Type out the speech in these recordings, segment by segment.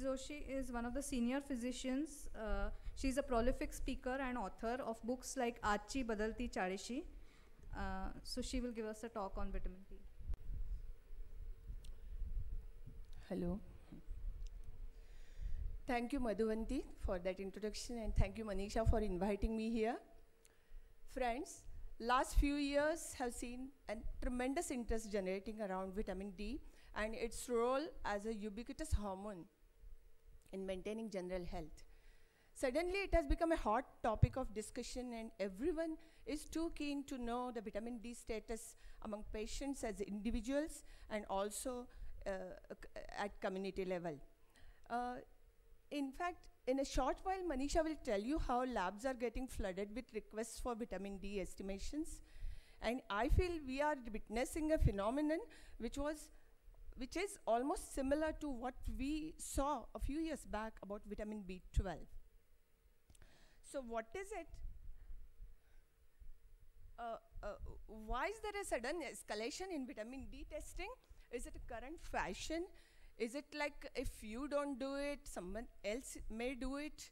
Joshi is one of the senior physicians. She's a prolific speaker and author of books like Achi Badalti Charishi. So she will give us a talk on vitamin D. Hello. Thank you, Madhuvanti, for that introduction, and thank you, Manisha, for inviting me here. Friends, last few years have seen a tremendous interest generating around vitamin D and its role as a ubiquitous hormone in maintaining general health. Suddenly, it has become a hot topic of discussion, and everyone is too keen to know the vitamin D status among patients as individuals and also at community level. In fact, in a short while, Manisha will tell you how labs are getting flooded with requests for vitamin D estimations. And I feel we are witnessing a phenomenon which is almost similar to what we saw a few years back about vitamin B12. So what is it? Why is there a sudden escalation in vitamin D testing? Is it a current fashion? Is it like if you don't do it, someone else may do it?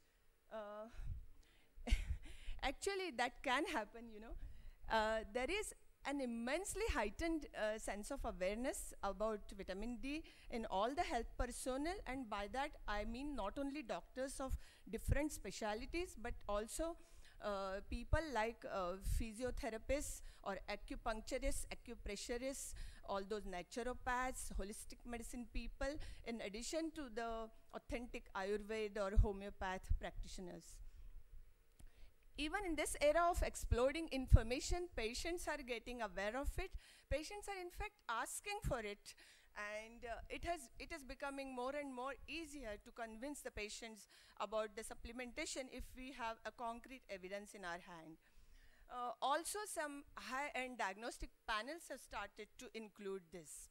Actually, that can happen, you know. There is an immensely heightened sense of awareness about vitamin D in all the health personnel, and by that I mean not only doctors of different specialities, but also people like physiotherapists or acupuncturists, acupressurists, all those naturopaths, holistic medicine people, in addition to the authentic Ayurveda or homeopath practitioners. Even in this era of exploding information, patients are getting aware of it. Patients are in fact asking for it. And it is becoming more and more easier to convince the patients about the supplementation if we have a concrete evidence in our hand. Also, some high-end diagnostic panels have started to include this.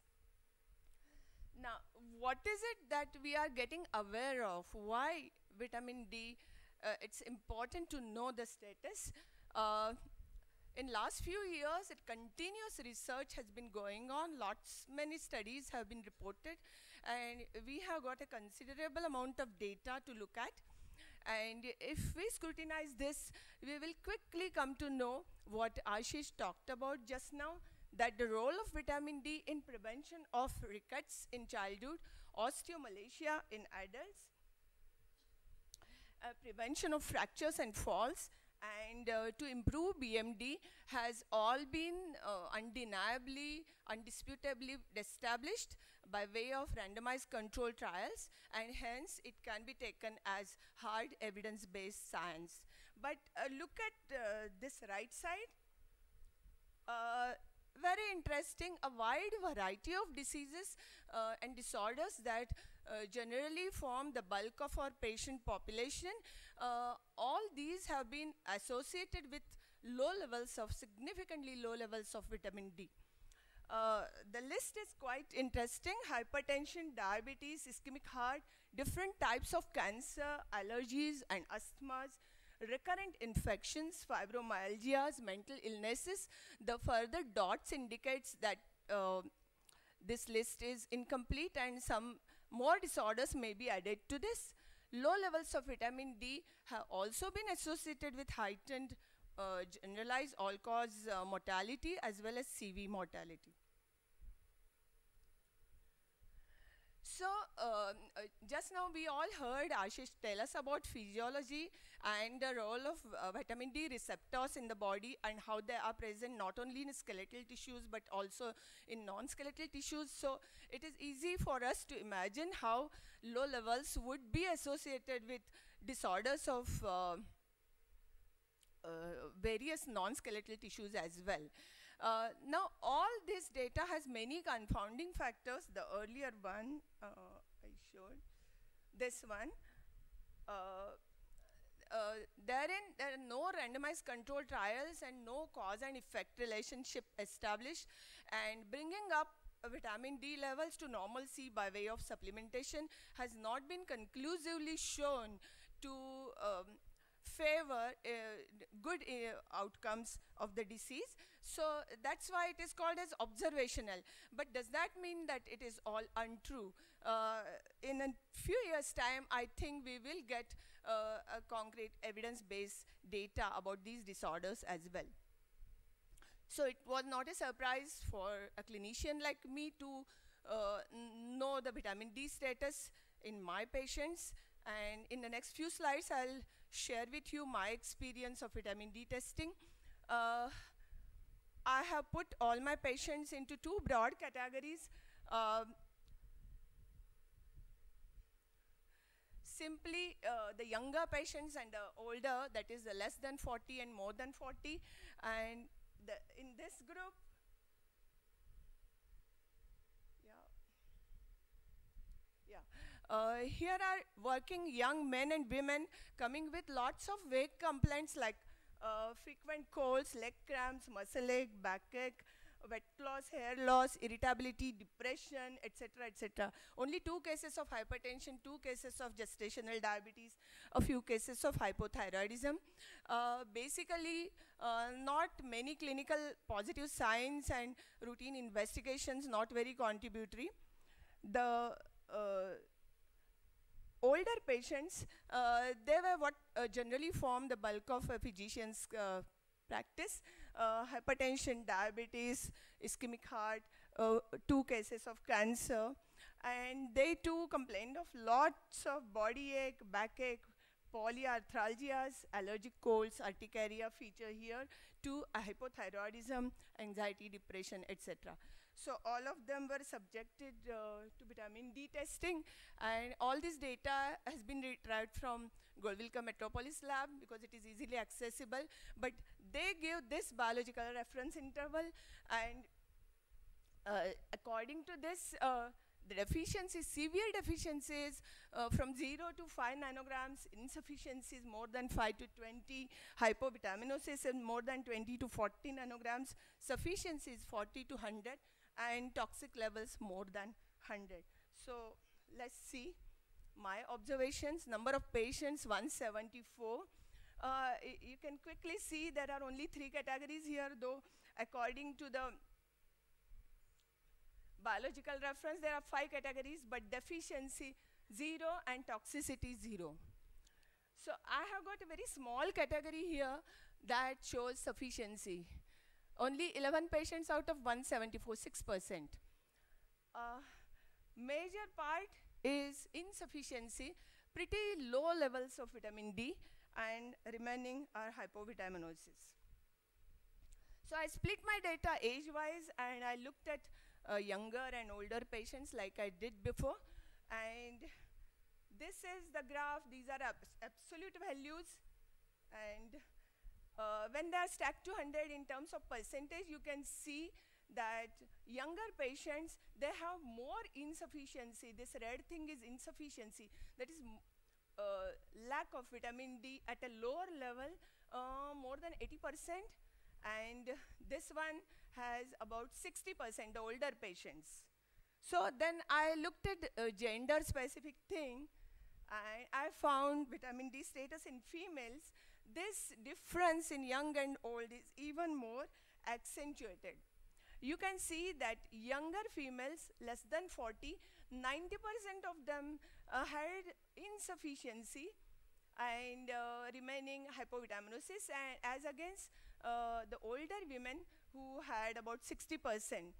Now, what is it that we are getting aware of? Why vitamin D? It's important to know the status. In last few years, continuous research has been going on. Many studies have been reported, and we have got a considerable amount of data to look at. And if we scrutinize this, we will quickly come to know what Ashish talked about just now, that the role of vitamin D in prevention of rickets in childhood, osteomalacia in adults, prevention of fractures and falls, and to improve BMD has all been undeniably, undisputably established by way of randomized control trials, and hence it can be taken as hard evidence-based science. But look at this right side. Very interesting, a wide variety of diseases and disorders that generally form the bulk of our patient population. All these have been associated with significantly low levels of vitamin D. The list is quite interesting: hypertension, diabetes, ischemic heart, different types of cancer, allergies and asthmas, recurrent infections, fibromyalgias, mental illnesses. The further dots indicates that this list is incomplete and some more disorders may be added to this. Low levels of vitamin D have also been associated with heightened generalized all-cause mortality as well as CV mortality. So just now we all heard Ashish tell us about physiology and the role of vitamin D receptors in the body and how they are present not only in skeletal tissues but also in non-skeletal tissues. So it is easy for us to imagine how low levels would be associated with disorders of various non-skeletal tissues as well. Now, all this data has many confounding factors. The earlier one I showed, this one, therein there are no randomized control trials and no cause and effect relationship established, and bringing up vitamin D levels to normalcy by way of supplementation has not been conclusively shown to favor good outcomes of the disease. So that's why it is called as observational. But does that mean that it is all untrue? In a few years' time, I think we will get a concrete evidence-based data about these disorders as well. So it was not a surprise for a clinician like me to know the vitamin D status in my patients. And in the next few slides, I'll share with you my experience of vitamin D testing. I have put all my patients into two broad categories. Simply the younger patients and the older, that is the less than 40 and more than 40. And in this group, here are working young men and women coming with lots of vague complaints like frequent colds, leg cramps, muscle ache, backache, wet loss, hair loss, irritability, depression, etc., etc. Only 2 cases of hypertension, 2 cases of gestational diabetes, a few cases of hypothyroidism. Basically, not many clinical positive signs and routine investigations, not very contributory. The older patients, they were what generally form the bulk of a physician's practice. Hypertension, diabetes, ischemic heart, 2 cases of cancer. And they too complained of lots of body ache, backache, polyarthralgias, allergic colds, urticaria feature here, to hypothyroidism, anxiety, depression, etc. So all of them were subjected to vitamin D testing, and all this data has been retrieved from Goldwilker Metropolis lab because it is easily accessible. But they give this biological reference interval, and according to this, the deficiencies, severe deficiencies from 0 to 5 nanograms, insufficiencies more than 5 to 20, hypovitaminosis and more than 20 to 40 nanograms, sufficiencies 40 to 100, and toxic levels more than 100. So let's see my observations. Number of patients 174. You can quickly see there are only 3 categories here, though according to the biological reference there are 5 categories, but deficiency 0 and toxicity 0. So I have got a very small category here that shows sufficiency. Only 11 patients out of 174, 6%. Major part is insufficiency, pretty low levels of vitamin D, and remaining are hypovitaminosis. So I split my data age-wise, and I looked at younger and older patients like I did before. And this is the graph. These are absolute values. And when they are stacked to 100 in terms of percentage, you can see that younger patients, they have more insufficiency. This red thing is insufficiency. That is lack of vitamin D at a lower level, more than 80%. And this one has about 60%, the older patients. So then I looked at gender-specific thing, and I found vitamin D status in females. This difference in young and old is even more accentuated. You can see that younger females, less than 40, 90% of them had insufficiency and remaining hypovitaminosis, and as against the older women who had about 60%.